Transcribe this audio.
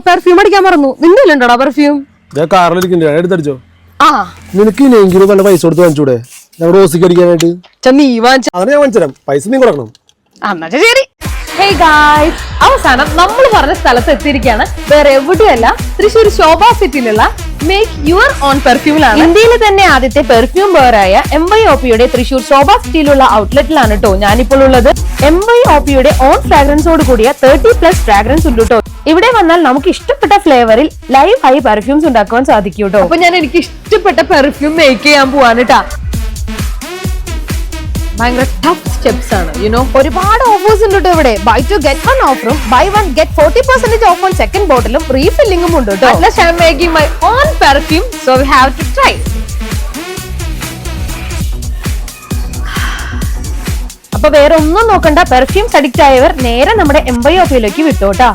Perfume അടിക്കാൻ മറന്നു. നിന്നില്ലണ്ടോടാ perfume? എടുത്തടിച്ചോ. ആ നിനക്ക് ഇനിയെങ്കിലും നല്ല പൈസ കൊടുത്ത് വാങ്ങിച്ചൂടെ? ഞാൻ റോസിക്ക് അടിക്കാനായിട്ട്. നീ വാങ്ങിച്ച അങ്ങനെ ഞാൻ വാങ്ങിച്ചു തരാം. പൈസ നീ കൊടുക്കണം. എന്നാ ശരി. ഹേയ് ഗായ്സ്, അവസാനം നമ്മൾ പറഞ്ഞ സ്ഥലത്ത് എത്തിയിരിക്കുകയാണ്. വേറെ എവിടെയല്ല, തൃശ്ശൂർ ശോഭ സിറ്റിയിലുള്ള മേക്ക് യുവർ ഓൺ പെർഫ്യൂമിലാണ്. ഇന്ത്യയിലെ തന്നെ ആദ്യത്തെ പെർഫ്യൂം ബോറായ MYOPയുടെ തൃശ്ശൂർ ശോഭ സിറ്റിയിലുള്ള ഔട്ട്ലെറ്റിലാണ് കേട്ടോ ഞാനിപ്പോൾ ഉള്ളത്. MYOPയുടെ ഓൺ ഫ്രാഗ്രൻസോട് കൂടിയ 30+ ഫ്രാഗ്രൻസ് ഉണ്ട് കേട്ടോ. ഇവിടെ വന്നാൽ നമുക്ക് ഇഷ്ടപ്പെട്ട ഫ്ലേവറിൽ ലൈവ് ഹൈ പെർഫ്യൂംസ് ഉണ്ടാക്കുവാൻ സാധിക്കും കേട്ടോ. അപ്പൊ ഞാൻ എനിക്ക് ഇഷ്ടപ്പെട്ട പെർഫ്യൂം മേക്ക് ചെയ്യാൻ പോവാണ് കേട്ടാ. ഭയങ്കര ടഫ് സ്റ്റെപ്സ് ആണ്, ഒരുപാട് ഓഫേഴ്സ് ഉണ്ട് കേട്ടോ ഇവിടെ. ബൈ 2 get 1 ഓഫറും buy 1 get 40% off on second ബോട്ടിലും റീഫില്ലിംഗും ഉണ്ട് കേട്ടോ. I am making my own perfume, so we have to try. അപ്പൊ വേറെ ഒന്നും നോക്കണ്ട, പെർഫ്യൂംസ് അഡിക്റ്റ് ആയവർ നേരെ നമ്മുടെ MYOPയിലേക്ക് വിട്ടോട്ടാ.